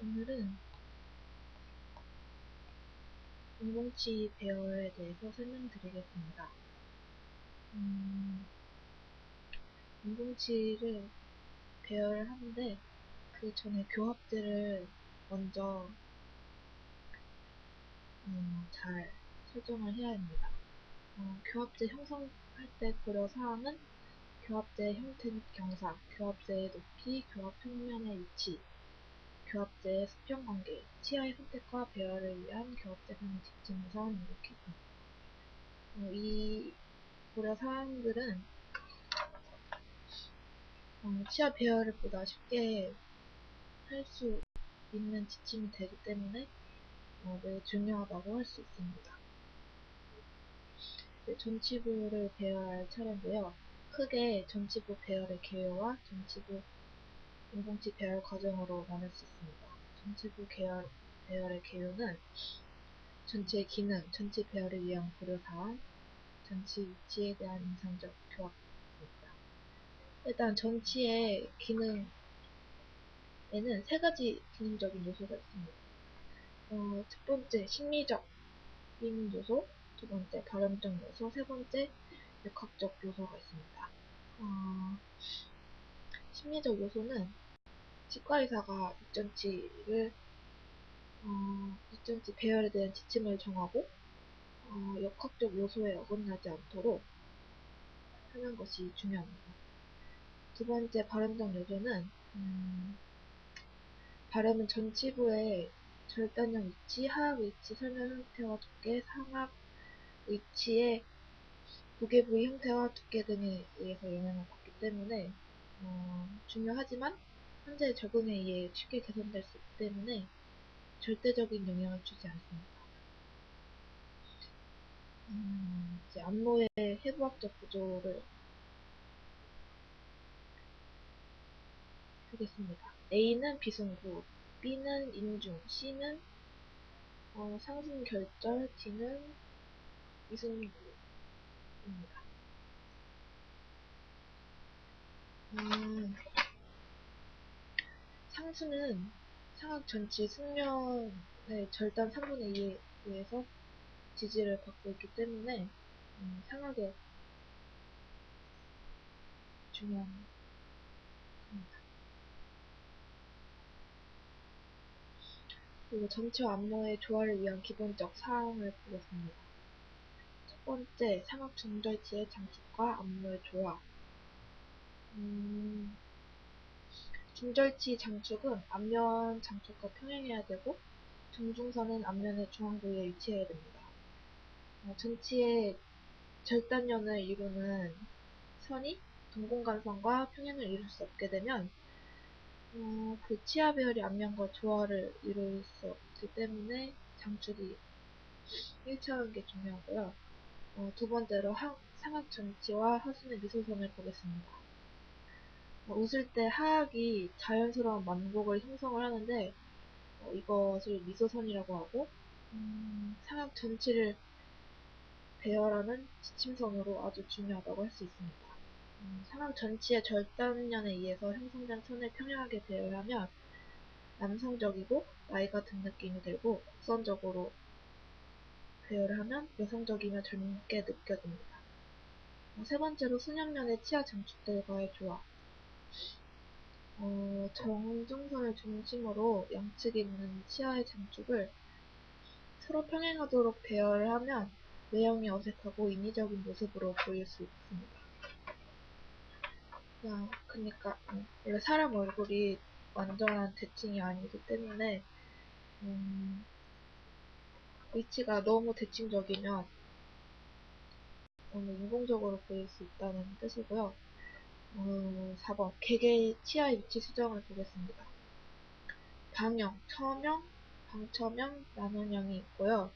오늘은 인공치 배열에 대해서 설명드리겠습니다. 인공치를 배열을 하는데 그 전에 교합들을 먼저 잘 설정을 해야 합니다. 교합제 형성할 때 고려사항은 교합제의 형태 및 경사, 교합제의 높이, 교합 평면의 위치, 교합제의 수평관계, 치아의 선택과 배열을 위한 교합제 간의 지침선 이렇게 있습니다. 이 고려사항들은 치아 배열을 보다 쉽게 할 수 있는 지침이 되기 때문에 매우 중요하다고 할 수 있습니다. 전치부를 배열할 차례인데요. 크게 전치부 배열의 개요와 전치부 인공치 배열 과정으로 나눌 수 있습니다. 전치부 배열의 개요는 전치의 기능, 전치 배열을 위한 고려사항, 전치 위치에 대한 임상적 교합입니다. 일단 전치의 기능에는 세 가지 기능적인 요소가 있습니다. 첫 번째 심리적인 요소, 두 번째 발음적 요소, 세 번째 역학적 요소가 있습니다. 심리적 요소는 치과의사가 유전치 배열에 대한 지침을 정하고 역학적 요소에 어긋나지 않도록 하는 것이 중요합니다. 두 번째 발음적 요소는 발음은 전치부의 절단형 위치, 하악 위치, 설명 형태와 두께, 상악 위치의 부계 부위 형태와 두께 등에 의해서 영향을 받기 때문에 중요하지만 현재의 적응에 의해 쉽게 개선될 수 있기 때문에 절대적인 영향을 주지 않습니다. 이제 안무의 해부학적 구조를 보겠습니다. A는 비승부, B는 인중, C는 상승결절, D는 미승부입니다. 상수는 상악 전치 승면의 절단 3분의 2에 의해서 지지를 받고 있기 때문에 상악에 중요합니다. 그리고 전치와 안무의 조화를 위한 기본적 사항을 보겠습니다. 첫 번째, 상악 중절치의 장축과 안무의 조화. 중절치 장축은 앞면 장축과 평행해야 되고 중중선은 앞면의 중앙 부위에 위치해야 됩니다. 전치의 절단연을 이루는 선이 동공간선과 평행을 이룰 수 없게 되면 그 치아 배열이 앞면과 조화를 이룰 수 없기 때문에 장축이 일치하는 게 중요하고요. 두 번째로 상악 전치와 하순의 미소선을 보겠습니다. 웃을 때 하악이 자연스러운 만곡을 형성을 하는데 이것을 미소선이라고 하고 상악 전치를 배열하는 지침선으로 아주 중요하다고 할 수 있습니다. 상악 전치의 절단연에 의해서 형성된 선을 평행하게 배열하면 남성적이고 나이가 든 느낌이 들고 곡선적으로 배열을 하면 여성적이며 젊게 느껴집니다. 세 번째로 수년면의 치아 장축들과의 조화. 정중선을 중심으로 양측에 있는 치아의 장축을 서로 평행하도록 배열을 하면 외형이 어색하고 인위적인 모습으로 보일 수 있습니다. 그러니까 원래 사람 얼굴이 완전한 대칭이 아니기 때문에 위치가 너무 대칭적이면 인공적으로 보일 수 있다는 뜻이고요. 4번 개개의 치아 위치 수정을 보겠습니다. 방형, 처명, 방처명, 나눈형이 있고요.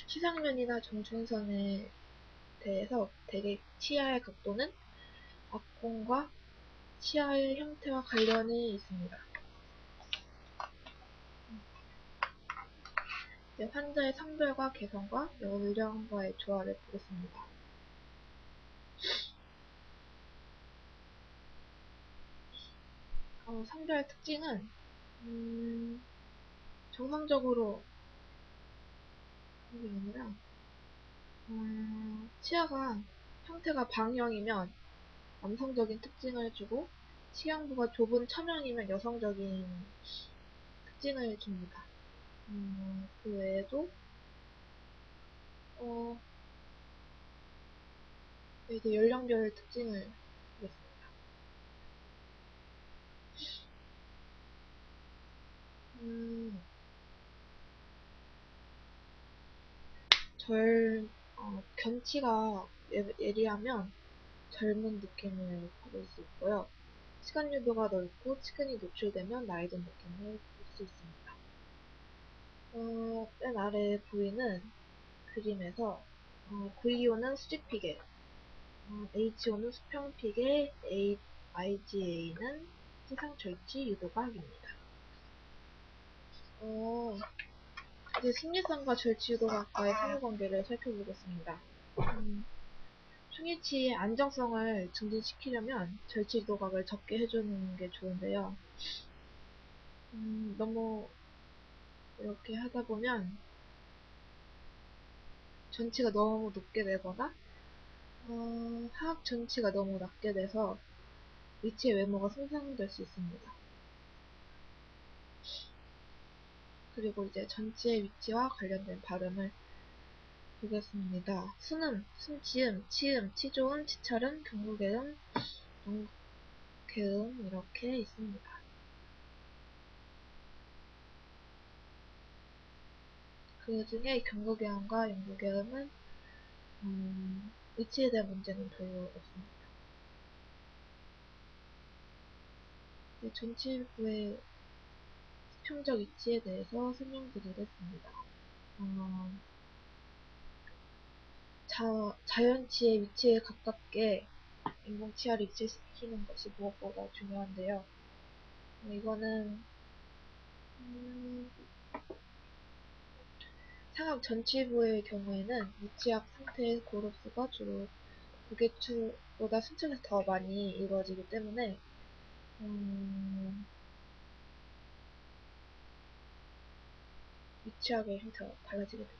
시상면이나 정중선에 대해서 대개 치아의 각도는 앞공과 치아의 형태와 관련이 있습니다. 환자의 성별과 개성과 연령과의 조화를 보겠습니다. 성별 특징은 정상적으로 하는 게 아니라 치아가 형태가 방형이면 남성적인 특징을 주고 치형부가 좁은 천형이면 여성적인 특징을 줍니다. 그 외에도 이제 연령별 특징을 보겠습니다. 견치가 예리하면 젊은 느낌을 받을 수 있고요. 시간 유도가 넓고 치근이 노출되면 나이 든 느낌을 볼 수 있습니다. 맨 아래 부위는 그림에서 VO는 수직피계, HO는 수평피계, IGA는 시상절치 유도각입니다. 이제 심리성과 절치 유도각과의 상호관계를 살펴보겠습니다. 충치의 안정성을 증진시키려면 절치 유도각을 적게 해주는 게 좋은데요. 너무 이렇게 하다 보면 전치가 너무 높게 되거나 하악 전치가 너무 낮게 돼서 위치의 외모가 손상될 수 있습니다. 그리고 이제 전치의 위치와 관련된 발음을 보겠습니다. 순음, 순치음, 치음, 치조음, 치철음, 경국개음, 영국개음 이렇게 있습니다. 그 중에 경국개음과 영국개음은 위치에 대한 문제는 별로 없습니다. 전치부의 수평적 위치에 대해서 설명드리겠습니다. 자연치의 위치에 가깝게 인공치아를 위치시키는 것이 무엇보다 중요한데요. 이거는 상악 전치부의 경우에는 위치학 상태의 고릅수가 주로 고개추보다 순측에서 더 많이 이루어지기 때문에 위치학의 형태가 달라지게 됩니다.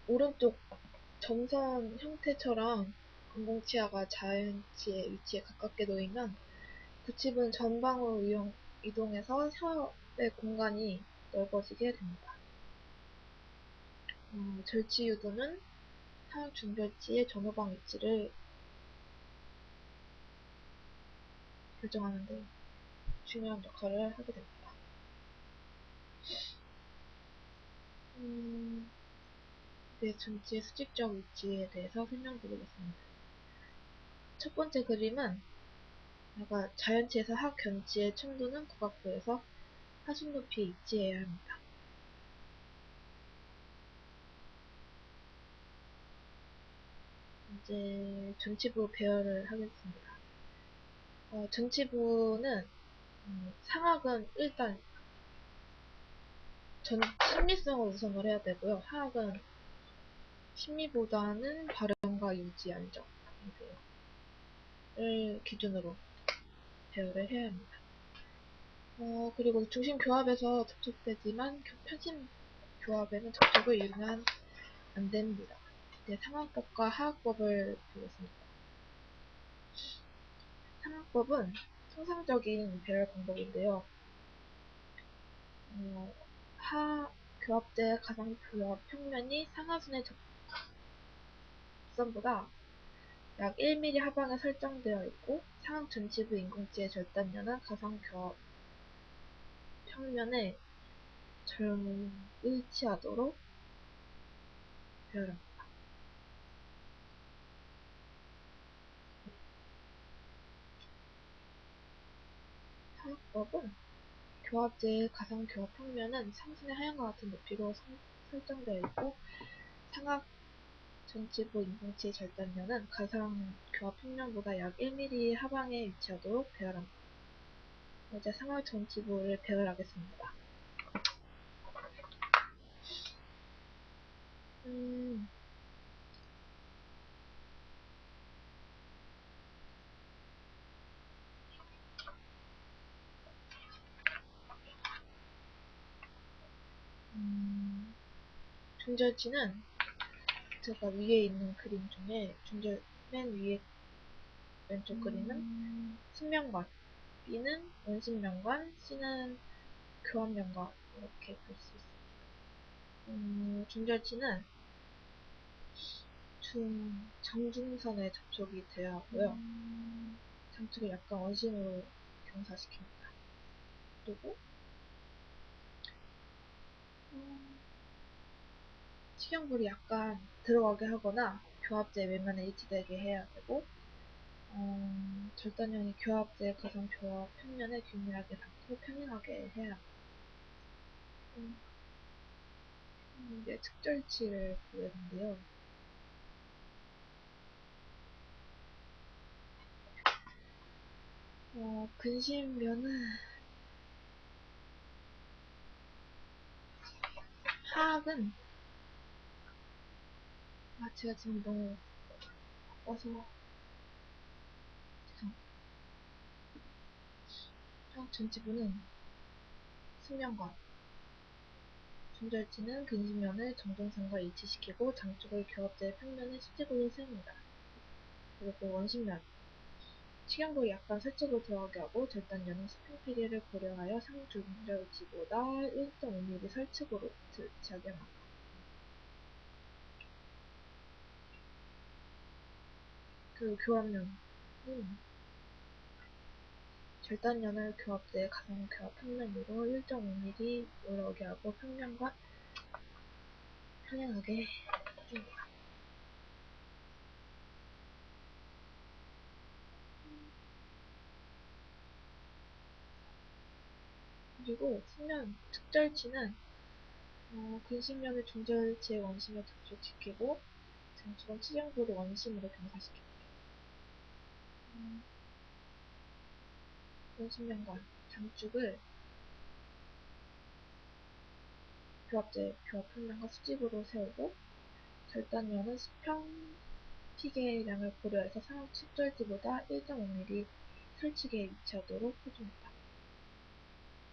오른쪽 점선 형태처럼 인공치아가 자연치의 위치에 가깝게 놓이면 구칩은 전방으로 이동해서 혀의 공간이 넓어지게 됩니다. 절치 유도는 상악 중절치의 전후방 위치를 결정하는 데 중요한 역할을 하게 됩니다. 전치의 수직적 위치에 대해서 설명드리겠습니다. 첫 번째 그림은 자연치에서 하악견치의 층도는 국악부에서 하순 높이에 위치해야 합니다. 이제 전치부 배열을 하겠습니다. 전치부는 상악은 일단 심미성을 우선을 해야 되고요. 하악은 심미보다는 발음과 유지 안정을 기준으로 배열을 해야 합니다. 그리고 중심 교합에서 접촉되지만 편심 교합에는 접촉을 이루면 안 됩니다. 이제 상악법과 하악법을 보겠습니다. 상악법은 통상적인 배열 방법인데요. 교합제 가상교합 평면이 상하순의 접선보다 약 1mm 하방에 설정되어 있고 상악 전치부 인공지의 절단면은 가상교합 평면에 일치하도록 배열합니다. 상악법은 교합제의 가상교합 평면은 상순의 하얀과 같은 높이로 설정되어 있고 상악 전치부 인공지의 절단면은 가상교합 평면보다 약 1mm 하방에 위치하도록 배열합니다. 이제 상호 전치부를 배열하겠습니다. 중절지는 제가 위에 있는 그림 중에 맨 위에 왼쪽 그림은 신명관, B는 원심명관, C는 교합명관 이렇게 볼 수 있습니다. 중절지는 정중선에 접촉이 되어야 하고요. 장축을 약간 원심으로 경사시킵니다. 그리고 식용물이 약간 들어가게 하거나 교합제 외면에 일치되게 해야 되고 절단연이 교합제 가상 교합 평면에 균일하게 닿고 평행하게 해야 합니다. 이제 측절치를 보였는데요. 근심면은 하악은 제가 지금 너무 바빠서 하악 전치부는 승면관, 중절지는 근심면을 정중선과 일치시키고 장축을 교합제 평면에 수직으로 세웁니다. 그리고 원심면, 식용물이 약간 설적으로 들어가게 하고 절단연은 수평 피리를 고려하여 상중절지보다 1.5mm 설측으로 설치하게 합니다. 그 교합면은 절단연을 교합제 가상 교합 평면으로 1.5mm 올라오게 하고 평면과 평행하게 해줍니다. 그리고 측면 측절치는 근심면을 중절지의 원심에 접촉시키고 장축은 치경부를 원심으로 경사시킵니다. 원심면과 장축을 교합제 교합 평면과 수직으로 세우고 절단면은 수평 피계량을 고려해서 상하 측절지보다 1.5mm 설치계에 위치하도록 해줍니다.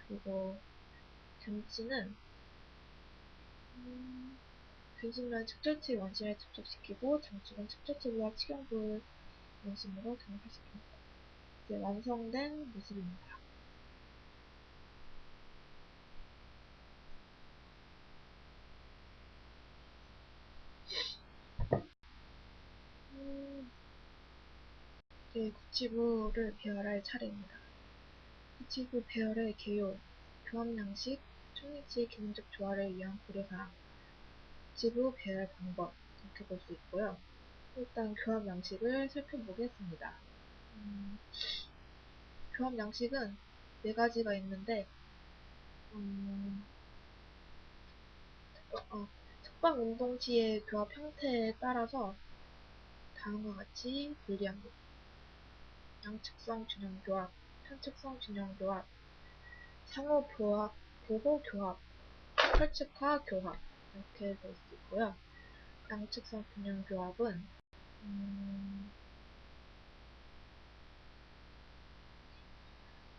그리고 등치는 근심면 측절치 원심에 접촉시키고 장축은 측절치보다 치경부 원심으로 경사시킵니다. 이제 완성된 모습입니다. 이제 구치부를 배열할 차례입니다. 구치부 배열의 개요, 교합양식, 총리치의 기능적 조화를 위한 고려사항, 구치부 배열 방법 이렇게 볼 수 있고요. 일단 교합 양식을 살펴보겠습니다. 교합 양식은 4가지가 있는데 석방 운동치의 교합 형태에 따라서 다음과 같이 분리합니다. 양측성 균형 교합, 편측성 균형 교합, 상호 보호 교합, 설측화 교합 이렇게 볼 수 있고요. 양측성 균형 교합은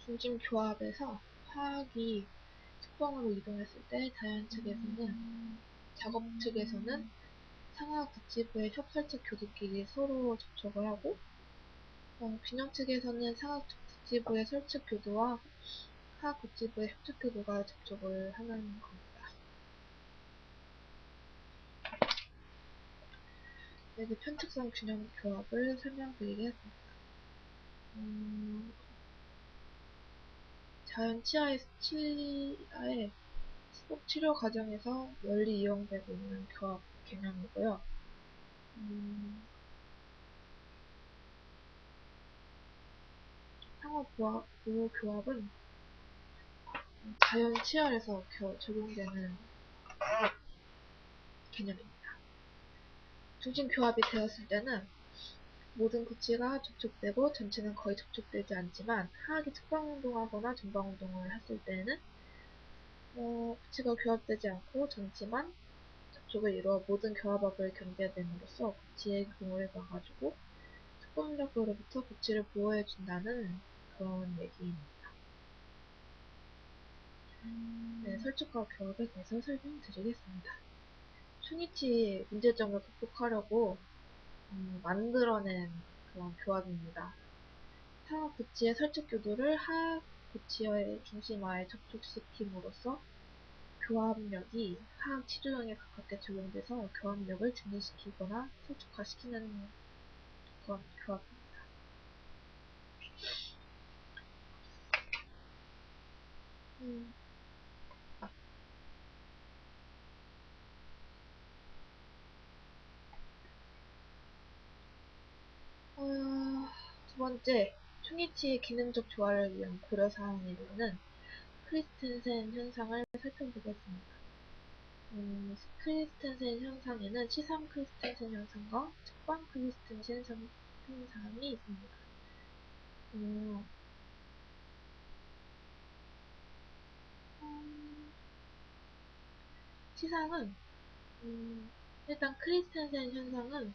중심 교합에서 화학이 측방으로 이동했을 때 자연 측에서는 작업 측에서는 상하 구치부의 협설측 교두끼리 서로 접촉을 하고 균형 측에서는 상하 구치부의 설측 교두와 하하 구치부의 협측 교두가 접촉을 하는 겁니다. 이제 편측성 균형 교합을 설명드리겠습니다. 자연 치아의 수복 치료 과정에서 널리 이용되고 있는 교합 개념이고요. 상호 보호 교합은 자연 치열에서 적용되는 개념입니다. 중심 교합이 되었을 때는 모든 구치가 접촉되고 전체는 거의 접촉되지 않지만 하악이 측방운동하거나 전방운동을 했을 때는 구치가 교합되지 않고 전치만 접촉을 이루어 모든 교합압을 견뎌냄으로써 구치의 기능을 막아주고 측방력으로부터 구치를 보호해준다는 그런 얘기입니다. 네, 설득과 교합에 대해서 설명드리겠습니다. 슈니치의 문제점을 극복하려고 만들어낸 그런 교합입니다. 상하 구치의 설득 교도를 하하 구치의 중심화에 접촉시킴으로써 교합력이 하악 치조형에 가깝게 적용돼서 교합력을 증대시키거나 설득화시키는 그런 교합입니다. 두 번째, 슈니치의 기능적 조화를 위한 고려사항에는 크리스텐센 현상을 살펴보겠습니다. 크리스텐센 현상에는 시상 크리스텐센 현상과 측방 크리스텐센 현상이 있습니다. 시상은 일단 크리스텐센 현상은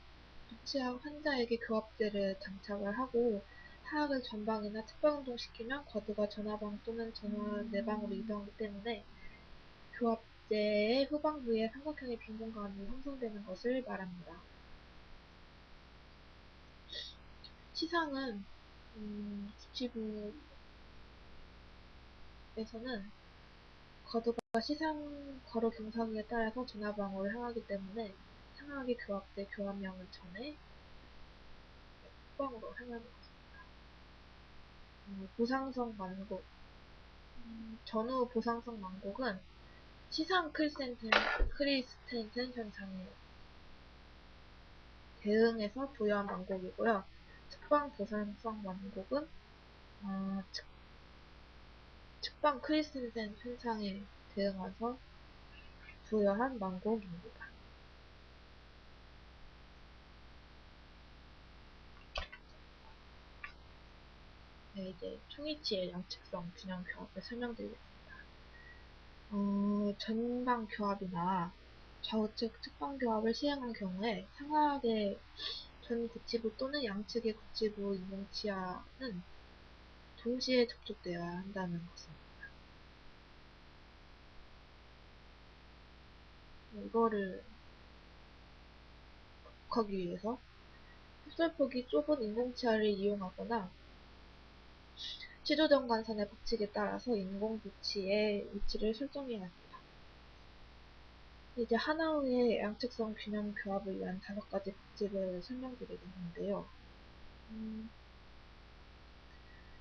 구치학 환자에게 교합제를 장착을 하고 하악을 전방이나 측방운동시키면 과도가 전하방 또는 전하 내방으로 이동하기 때문에 교합제의 후방부에 삼각형의 빈공간이 형성되는 것을 말합니다. 시상은 구치부에서는 과도가 시상 괄호 경사기에 따라서 전하방으로 향하기 때문에 상하게 교합돼 교합량을 전해 후방으로 향하는 것입니다. 보상성 만곡 전후 보상성 만곡은 시상 크리스텐센 현상에 대응해서 부여한 만곡이고요. 측방 보상성 만곡은 측방 크리스텐센 현상에 대응해서 부여한 만곡입니다. 네, 이제 슈니치의 양측성 균형 교합을 설명드리겠습니다. 전방 교합이나 좌우측 측방 교합을 시행한 경우에 상하의 전 구치부 또는 양측의 구치부 인공치하는 동시에 접촉되어야 한다는 것입니다. 이거를 극복하기 위해서 흡설폭이 좁은 인공치하를 이용하거나 치조정관선의 법칙에 따라서 인공구치의 위치를 설정해야 합니다. 이제 하나의 양측성 균형 교합을 위한 5가지 법칙을 설명드리겠는데요.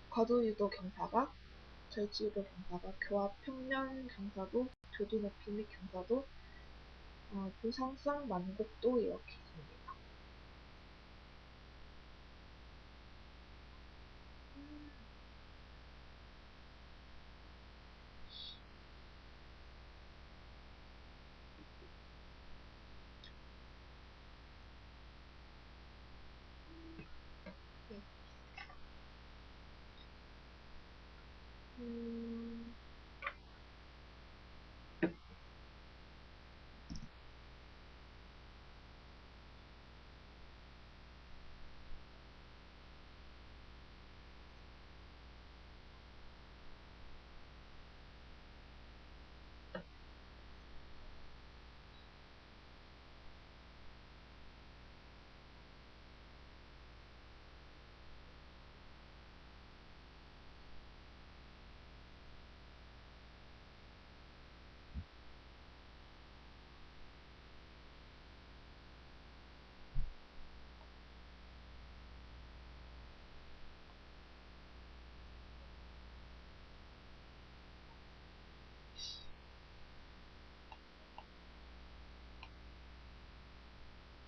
과도유도 경사각, 절지유도 경사각, 교합 평면 경사도, 교도 높이 및 경사도, 보상성 만곡도 이렇게 있습니다.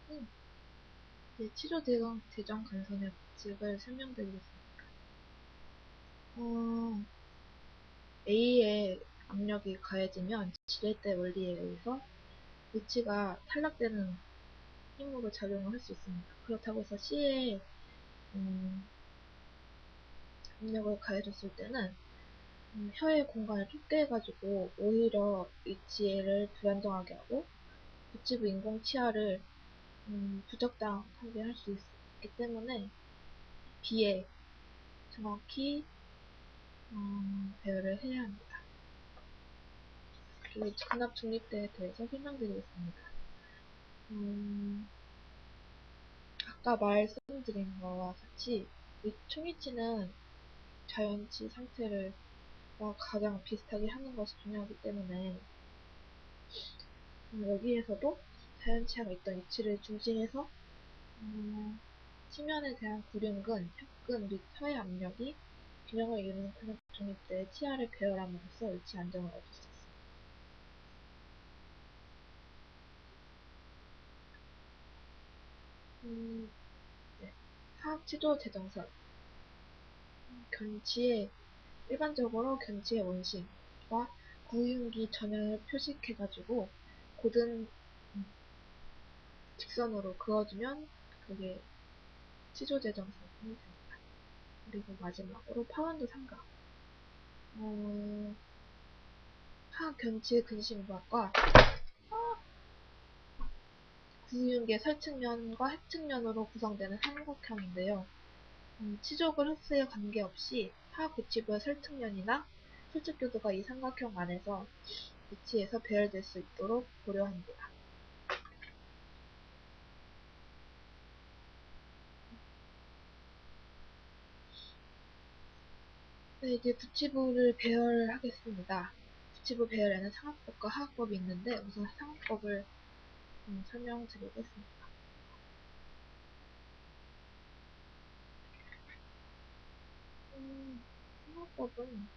네. 이제 치조 대정 간선의 법칙을 설명드리겠습니다. A의 압력이 가해지면 지렛대 원리에 의해서 위치가 탈락되는 힘으로 작용을 할 수 있습니다. 그렇다고 해서 C의 압력을 가해줬을 때는 혀의 공간을 좁게 해가지고 오히려 위치를 불안정하게 하고 붙이부 인공 치아를 부적당하게 할 수 있기 때문에 비에 정확히 배열을 해야 합니다. 그리고 근압 중립대에 대해서 설명드리겠습니다. 아까 말씀드린 거와 같이 이 총이치는 자연치 상태를 가장 비슷하게 하는 것이 중요하기 때문에 여기에서도 자연치아가 있던 위치를 중심해서 치면에 대한 구륜근, 혀근 및 혀의 압력이 균형을 이루는 근육 중립대의 치아를 배열함으로써 위치 안정을 얻을 수 있습니다. 네. 하악치도 재정설 견치의 일반적으로 견치의 원심과 구윤기 전형을 표식해가지고 고든 직선으로 그어주면 그게 치조재정설이 됩니다. 그리고 마지막으로 파운드 삼각 하악견치의 근심부학과 구윤계 설측면과 해측면으로 구성되는 삼각형인데요. 치조글 흡수에 관계없이 하악구치부의 설측면이나 설측교도가 이 삼각형 안에서 위치해서 배열될 수 있도록 고려합니다. 네, 이제 구치부를 배열하겠습니다. 구치부 배열에는 상악법과 하악법이 있는데 우선 상악법을 설명드리겠습니다. 상악법은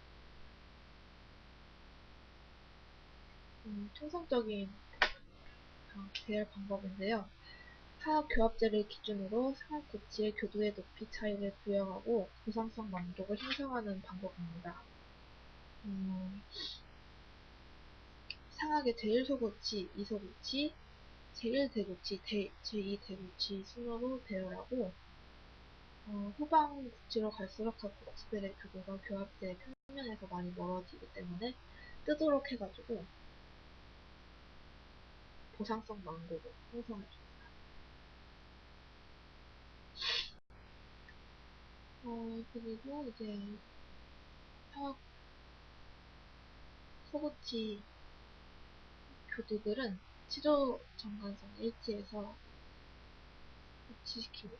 총성적인 배열 방법인데요. 하악 교합제를 기준으로 상악 구치의 교도의 높이 차이를 부여하고 보상성 만족을 형성하는 방법입니다. 상악의 제1소구치, 2소구치, 제1대구치, 제2대구치 순으로 배열하고 후방 구치로 갈수록 각 구치들의 교도가 교합제의 평면에서 많이 멀어지기 때문에 뜨도록 해가지고 보상성 만족을 형성해줍니다. 그리고 이제 상악 소구치 교두들은 치조 정관성을 일치해서 일치시킵니다.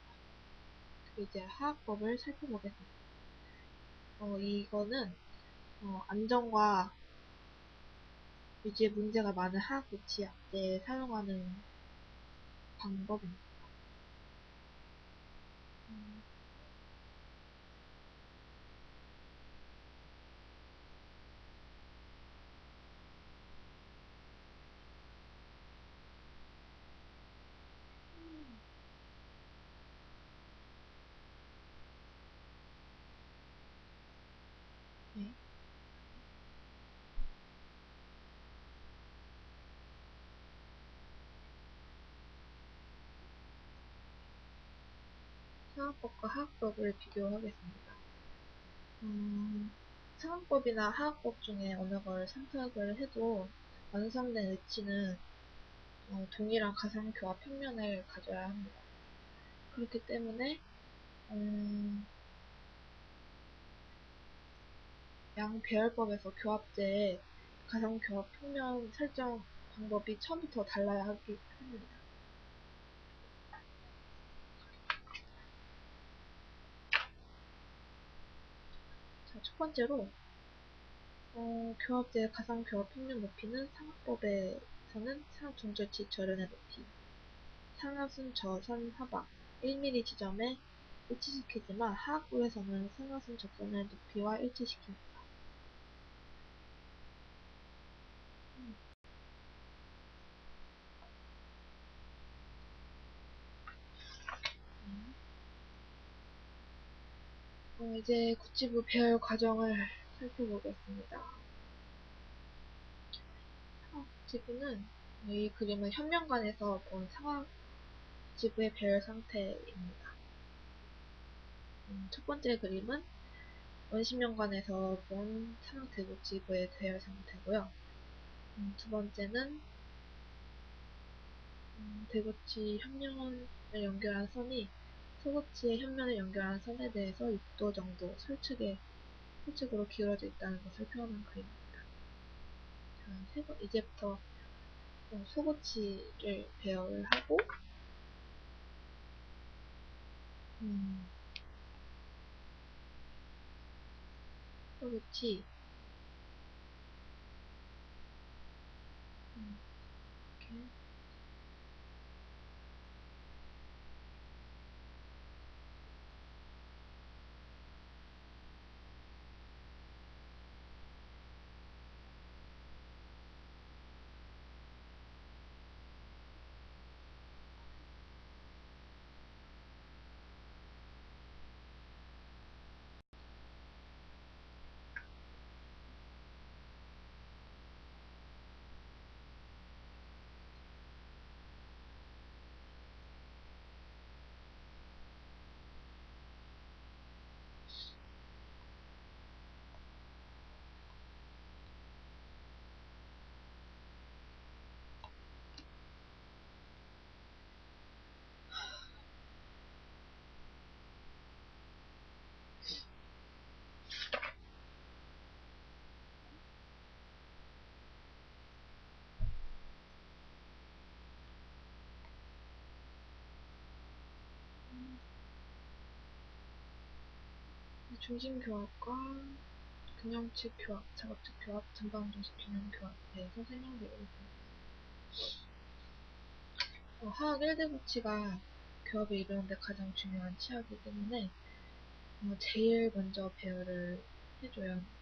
그리고 이제 하악법을 살펴보겠습니다. 이거는 안정과 유지에 문제가 많은 하악 구치 약제에 사용하는 방법입니다. 네. 상악법과 하악법을 비교하겠습니다. 상악법이나 하악법 중에 어느 걸 선택을 해도 완성된 위치는 동일한 가상교합 평면을 가져야 합니다. 그렇기 때문에 양 배열법에서 교합제의 가상교합 평면 설정 방법이 처음부터 달라야 하기 합니다. 자, 첫 번째로 교합제의 가상교합 평면 높이는 상악법에서는 상중절치 절연의 높이, 상하순 저선 하박 1mm 지점에 일치시키지만 하악부에서는 상하순 접선의 높이와 일치시킵니다. 이제 구치부 배열 과정을 살펴보겠습니다. 구치부는 이 그림은 현면관에서 본 상악 구치부의 배열 상태입니다. 첫 번째 그림은 원심연관에서 본 삼각대구지구의 대열 상태고요. 두 번째는 대구치 현면을 연결한 선이 소구치의 현면을 연결한 선에 대해서 6도 정도 설측으로 기울어져 있다는 것을 표현한 그림입니다. 자, 이제부터 소구치를 배열을 하고 소구치 이렇게 중심 교합과 균형측 교합, 작업측 교합, 전방정식 균형 교합에 대해서 설명드리겠습니다. 화학 1대구치가 교합을 이루는데 가장 중요한 치약이기 때문에 제일 먼저 배열을 해줘야 합니다.